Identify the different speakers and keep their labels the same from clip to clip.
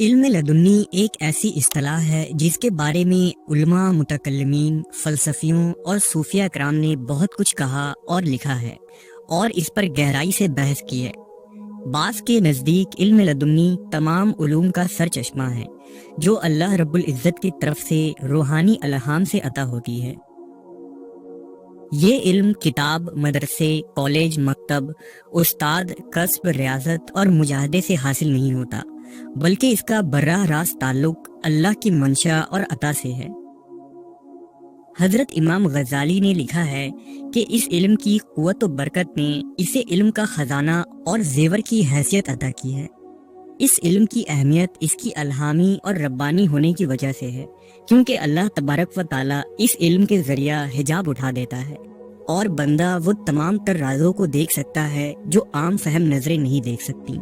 Speaker 1: علم لدنی ایک ایسی اصطلاح ہے جس کے بارے میں علماء، متکلمین، فلسفیوں اور صوفیہ کرام نے بہت کچھ کہا اور لکھا ہے اور اس پر گہرائی سے بحث کی ہے۔ بعض کے نزدیک علم لدنی تمام علوم کا سر چشمہ ہے جو اللہ رب العزت کی طرف سے روحانی الہام سے عطا ہوتی ہے۔ یہ علم کتاب، مدرسے، کالج، مکتب، استاد، کسب، ریاضت اور مجاہدے سے حاصل نہیں ہوتا، بلکہ اس کا براہ راست تعلق اللہ کی منشا اور عطا سے ہے۔ حضرت امام غزالی نے لکھا ہے کہ اس علم کی قوت و برکت نے اسے علم کا خزانہ اور زیور کی حیثیت عطا کی ہے۔ اس علم کی اہمیت اس کی الہامی اور ربانی ہونے کی وجہ سے ہے، کیونکہ اللہ تبارک و تعالیٰ اس علم کے ذریعہ حجاب اٹھا دیتا ہے اور بندہ وہ تمام تر رازوں کو دیکھ سکتا ہے جو عام فہم نظریں نہیں دیکھ سکتی۔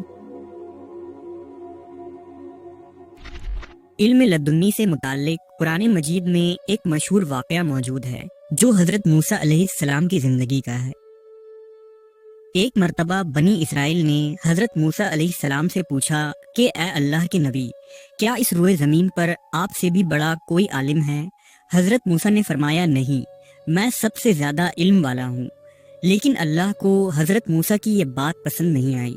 Speaker 1: علم لدنی سے متعلق قرآن مجید میں ایک مشہور واقعہ موجود ہے جو حضرت موسیٰ علیہ السلام کی زندگی کا ہے۔ ایک مرتبہ بنی اسرائیل نے حضرت موسیٰ علیہ السلام سے پوچھا کہ اے اللہ کے نبی، کیا اس روئے زمین پر آپ سے بھی بڑا کوئی عالم ہے؟ حضرت موسیٰ نے فرمایا، نہیں، میں سب سے زیادہ علم والا ہوں۔ لیکن اللہ کو حضرت موسیٰ کی یہ بات پسند نہیں آئی،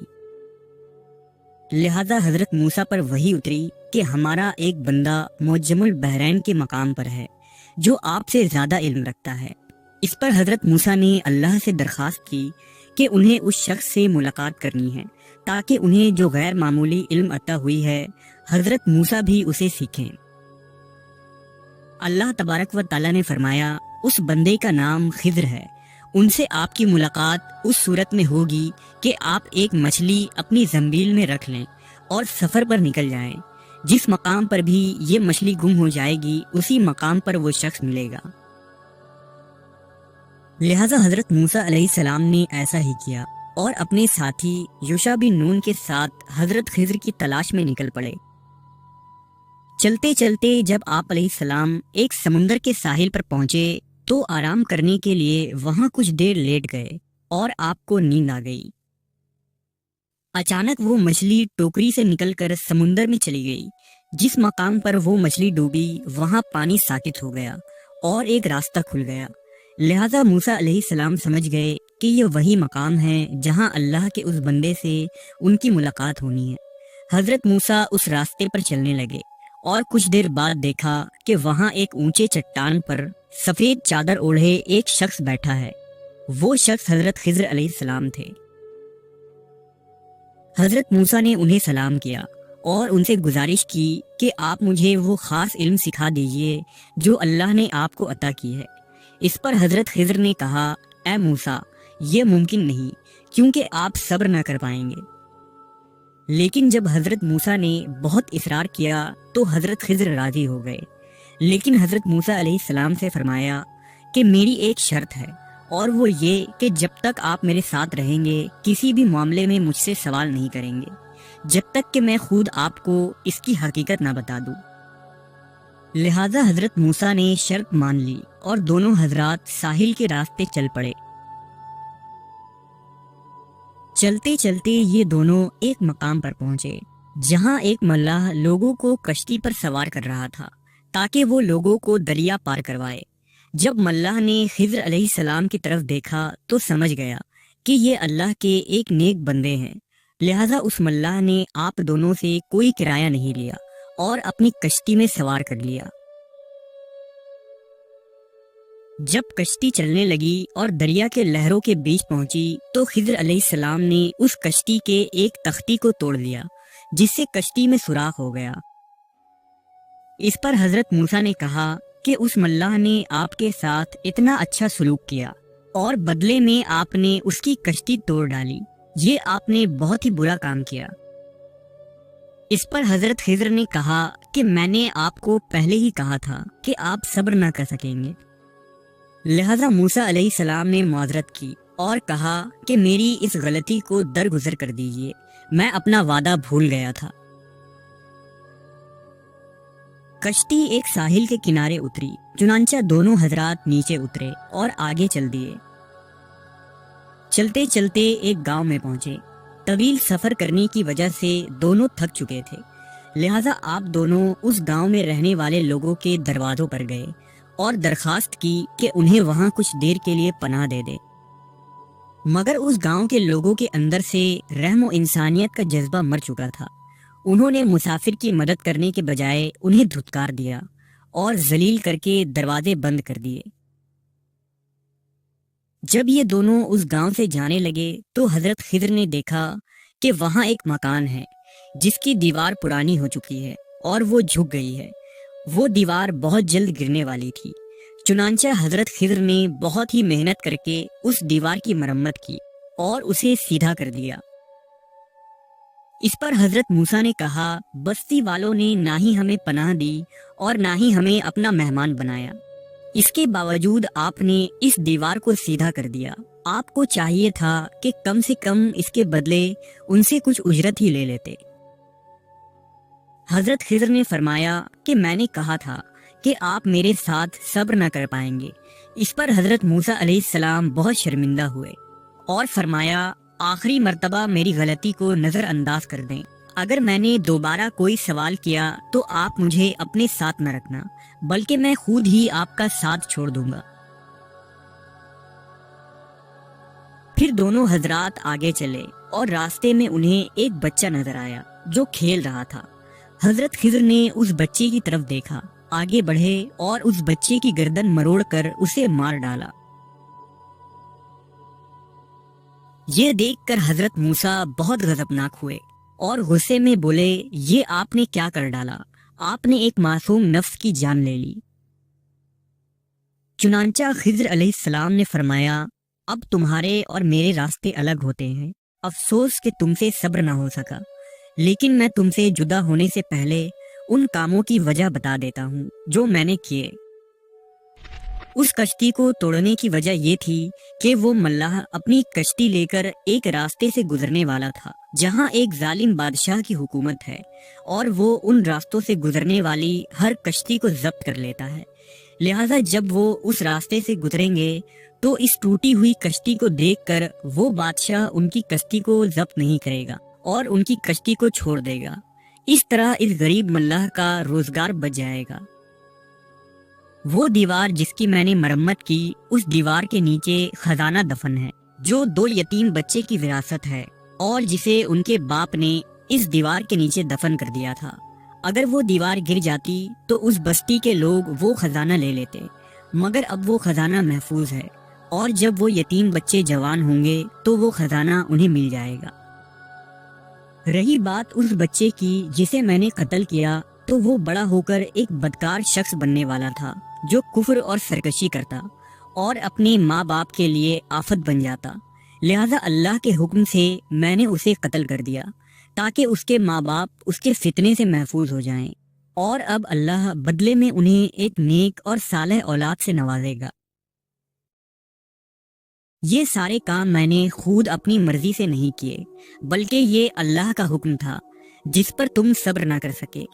Speaker 1: لہذا حضرت موسیٰ پر وحی اتری کہ ہمارا ایک بندہ معجم البحرین کے مقام پر ہے جو آپ سے زیادہ علم رکھتا ہے۔ اس پر حضرت موسیٰ نے اللہ سے درخواست کی کہ انہیں اس شخص سے ملاقات کرنی ہے تاکہ انہیں جو غیر معمولی علم عطا ہوئی ہے حضرت موسیٰ بھی اسے سیکھیں۔ اللہ تبارک و تعالیٰ نے فرمایا، اس بندے کا نام خضر ہے، ان سے آپ کی ملاقات اس صورت میں ہوگی کہ آپ ایک مچھلی اپنی زنبیل میں رکھ لیں اور سفر پر نکل جائیں۔ جس مقام پر بھی یہ مچھلی گم ہو جائے گی اسی مقام پر وہ شخص ملے گا۔ لہذا حضرت موسیٰ علیہ السلام نے ایسا ہی کیا اور اپنے ساتھی یوشع بن نون کے ساتھ حضرت خضر کی تلاش میں نکل پڑے۔ چلتے چلتے جب آپ علیہ السلام ایک سمندر کے ساحل پر پہنچے تو آرام کرنے کے لیے وہاں کچھ دیر لیٹ گئے اور آپ کو نیند آ گئی۔ اچانک وہ مچھلی ٹوکری سے نکل کر سمندر میں چلی گئی۔ جس مقام پر وہ مچھلی ڈوبی وہاں پانی ساکت ہو گیا اور ایک راستہ کھل گیا۔ لہذا موسیٰ علیہ السلام سمجھ گئے کہ یہ وہی مقام ہے جہاں اللہ کے اس بندے سے ان کی ملاقات ہونی ہے۔ حضرت موسیٰ اس راستے پر چلنے لگے اور کچھ دیر بعد دیکھا کہ وہاں ایک اونچے چٹان پر سفید چادر اوڑھے ایک شخص بیٹھا ہے۔ وہ شخص حضرت خضر علیہ السلام تھے۔ حضرت موسیٰ نے انہیں سلام کیا اور ان سے گزارش کی کہ آپ مجھے وہ خاص علم سکھا دیجئے جو اللہ نے آپ کو عطا کی ہے۔ اس پر حضرت خضر نے کہا، اے موسیٰ، یہ ممکن نہیں کیونکہ آپ صبر نہ کر پائیں گے۔ لیکن جب حضرت موسیٰ نے بہت اصرار کیا تو حضرت خضر راضی ہو گئے، لیکن حضرت موسیٰ علیہ السلام سے فرمایا کہ میری ایک شرط ہے اور وہ یہ کہ جب تک آپ میرے ساتھ رہیں گے کسی بھی معاملے میں مجھ سے سوال نہیں کریں گے جب تک کہ میں خود آپ کو اس کی حقیقت نہ بتا دوں۔ لہذا حضرت موسیٰ نے شرط مان لی اور دونوں حضرات ساحل کے راستے چل پڑے۔ چلتے چلتے یہ دونوں ایک مقام پر پہنچے جہاں ایک ملاح لوگوں کو کشتی پر سوار کر رہا تھا تاکہ وہ لوگوں کو دریا پار کروائے۔ جب ملاح نے خضر علیہ السلام کی طرف دیکھا تو سمجھ گیا کہ یہ اللہ کے ایک نیک بندے ہیں، لہذا اس ملاح نے آپ دونوں سے کوئی کرایہ نہیں لیا اور اپنی کشتی میں سوار کر لیا۔ جب کشتی چلنے لگی اور دریا کے لہروں کے بیچ پہنچی تو خضر علیہ السلام نے اس کشتی کے ایک تختی کو توڑ دیا جس سے کشتی میں سوراخ ہو گیا۔ اس پر حضرت موسیٰ نے کہا کہ اس ملاح نے آپ کے ساتھ اتنا اچھا سلوک کیا اور بدلے میں آپ نے اس کی کشتی توڑ ڈالی، یہ آپ نے بہت ہی برا کام کیا۔ اس پر حضرت خضر نے کہا کہ میں نے آپ کو پہلے ہی کہا تھا کہ آپ صبر نہ کر سکیں گے۔ لہذا موسیٰ علیہ السلام نے معذرت کی اور کہا کہ میری اس غلطی کو درگزر کر دیجیے، میں اپنا وعدہ بھول گیا تھا۔ کشتی ایک ساحل کے کنارے اتری، چنانچہ دونوں حضرات نیچے اترے اور آگے چل دیے۔ چلتے چلتے ایک گاؤں میں پہنچے۔ طویل سفر کرنے کی وجہ سے دونوں تھک چکے تھے، لہٰذا آپ دونوں اس گاؤں میں رہنے والے لوگوں کے دروازوں پر گئے اور درخواست کی کہ انہیں وہاں کچھ دیر کے لیے پناہ دے دے، مگر اس گاؤں کے لوگوں کے اندر سے رحم و انسانیت کا جذبہ مر چکا تھا۔ انہوں نے مسافر کی مدد کرنے کے بجائے انہیں دھتکار دیا اور ذلیل کر کے دروازے بند کر دیے۔ جب یہ دونوں اس گاؤں سے جانے لگے تو حضرت خضر نے دیکھا کہ وہاں ایک مکان ہے جس کی دیوار پرانی ہو چکی ہے اور وہ جھک گئی ہے۔ وہ دیوار بہت جلد گرنے والی تھی، چنانچہ حضرت خضر نے بہت ہی محنت کر کے اس دیوار کی مرمت کی اور اسے سیدھا کر دیا۔ اس پر حضرت موسیٰ نے کہا، بستی والوں نے نہ ہی ہمیں پناہ دی اور نہ ہی ہمیں اپنا مہمان بنایا، اس کے باوجود آپ نے اس دیوار کو سیدھا کر دیا۔ آپ کو چاہیے تھا کہ کم سے کم اس کے بدلے ان سے کچھ اجرت ہی لے لیتے۔ حضرت خضر نے فرمایا کہ میں نے کہا تھا کہ آپ میرے ساتھ صبر نہ کر پائیں گے۔ اس پر حضرت موسیٰ علیہ السلام بہت شرمندہ ہوئے اور فرمایا، آخری مرتبہ میری غلطی کو نظر انداز کر دیں۔ اگر میں نے دوبارہ کوئی سوال کیا تو آپ مجھے اپنے ساتھ نہ رکھنا، بلکہ میں خود ہی آپ کا ساتھ چھوڑ دوں گا۔ پھر دونوں حضرات آگے چلے اور راستے میں انہیں ایک بچہ نظر آیا جو کھیل رہا تھا۔ حضرت خضر نے اس بچے کی طرف دیکھا، آگے بڑھے اور اس بچے کی گردن مروڑ کر اسے مار ڈالا۔ یہ دیکھ کر حضرت موسیٰ بہت غضبناک ہوئے اور غصے میں بولے، یہ آپ نے کیا کر ڈالا؟ آپ نے ایک معصوم نفس کی جان لے لی۔ چنانچہ خضر علیہ السلام نے فرمایا، اب تمہارے اور میرے راستے الگ ہوتے ہیں۔ افسوس کہ تم سے صبر نہ ہو سکا، لیکن میں تم سے جدا ہونے سے پہلے ان کاموں کی وجہ بتا دیتا ہوں جو میں نے کیے۔ اس کشتی کو توڑنے کی وجہ یہ تھی کہ وہ ملاح اپنی کشتی لے کر ایک راستے سے گزرنے والا تھا جہاں ایک ظالم بادشاہ کی حکومت ہے، اور وہ ان راستوں سے گزرنے والی ہر کشتی کو ضبط کر لیتا ہے۔ لہٰذا جب وہ اس راستے سے گزریں گے تو اس ٹوٹی ہوئی کشتی کو دیکھ کر وہ بادشاہ ان کی کشتی کو ضبط نہیں کرے گا اور ان کی کشتی کو چھوڑ دے گا۔ اس طرح اس غریب ملاح کا روزگار بچ جائے گا۔ وہ دیوار جس کی میں نے مرمت کی، اس دیوار کے نیچے خزانہ دفن ہے جو 2 یتیم بچے کی وراثت ہے اور جسے ان کے باپ نے اس دیوار کے نیچے دفن کر دیا تھا۔ اگر وہ دیوار گر جاتی تو اس بستی کے لوگ وہ خزانہ لے لیتے، مگر اب وہ خزانہ محفوظ ہے، اور جب وہ یتیم بچے جوان ہوں گے تو وہ خزانہ انہیں مل جائے گا۔ رہی بات اس بچے کی جسے میں نے قتل کیا، تو وہ بڑا ہو کر ایک بدکار شخص بننے والا تھا جو کفر اور سرکشی کرتا اور اپنے ماں باپ کے لیے آفت بن جاتا۔ لہذا اللہ کے حکم سے میں نے اسے قتل کر دیا تاکہ اس کے ماں باپ اس کے فتنے سے محفوظ ہو جائیں، اور اب اللہ بدلے میں انہیں ایک نیک اور صالح اولاد سے نوازے گا۔ یہ سارے کام میں نے خود اپنی مرضی سے نہیں کیے، بلکہ یہ اللہ کا حکم تھا جس پر تم صبر نہ کر سکے۔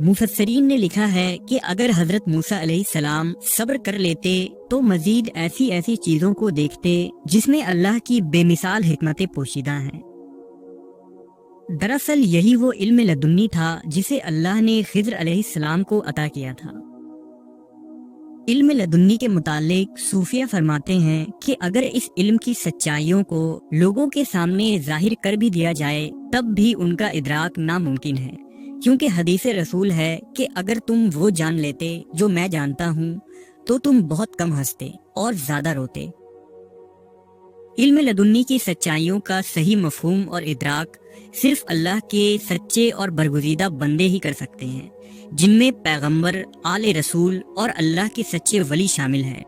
Speaker 1: مفسرین نے لکھا ہے کہ اگر حضرت موسیٰ علیہ السلام صبر کر لیتے تو مزید ایسی ایسی چیزوں کو دیکھتے جس میں اللہ کی بے مثال حکمتیں پوشیدہ ہیں۔ دراصل یہی وہ علم لدنی تھا جسے اللہ نے خضر علیہ السلام کو عطا کیا تھا۔ علم لدنی کے متعلق صوفیہ فرماتے ہیں کہ اگر اس علم کی سچائیوں کو لوگوں کے سامنے ظاہر کر بھی دیا جائے تب بھی ان کا ادراک ناممکن ہے، کیونکہ حدیث رسول ہے کہ اگر تم وہ جان لیتے جو میں جانتا ہوں تو تم بہت کم ہنستے اور زیادہ روتے۔ علم لدنی کی سچائیوں کا صحیح مفہوم اور ادراک صرف اللہ کے سچے اور برگزیدہ بندے ہی کر سکتے ہیں، جن میں پیغمبر، آل رسول اور اللہ کے سچے ولی شامل ہیں۔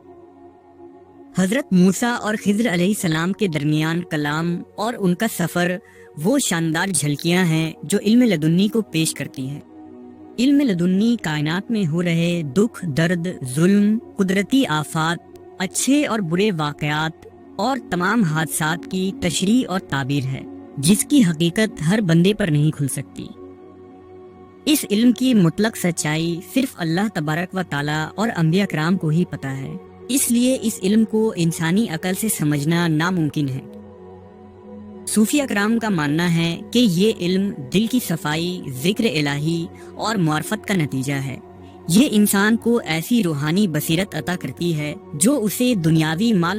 Speaker 1: حضرت موسیٰ اور خضر علیہ السلام کے درمیان کلام اور ان کا سفر وہ شاندار جھلکیاں ہیں جو علم لدنی کو پیش کرتی ہیں۔ علم لدنی کائنات میں ہو رہے دکھ، درد، ظلم، قدرتی آفات، اچھے اور برے واقعات اور تمام حادثات کی تشریح اور تعبیر ہے، جس کی حقیقت ہر بندے پر نہیں کھل سکتی۔ اس علم کی مطلق سچائی صرف اللہ تبارک و تعالیٰ اور انبیاء کرام کو ہی پتہ ہے، اس لیے اس علم کو انسانی عقل سے سمجھنا ناممکن ہے۔ صوفیہ کرام کا ماننا ہے کہ یہ علم دل کی صفائی، ذکر الہی اور معرفت کا نتیجہ ہے۔ یہ انسان کو ایسی روحانی بصیرت عطا کرتی ہے جو اسے دنیاوی مال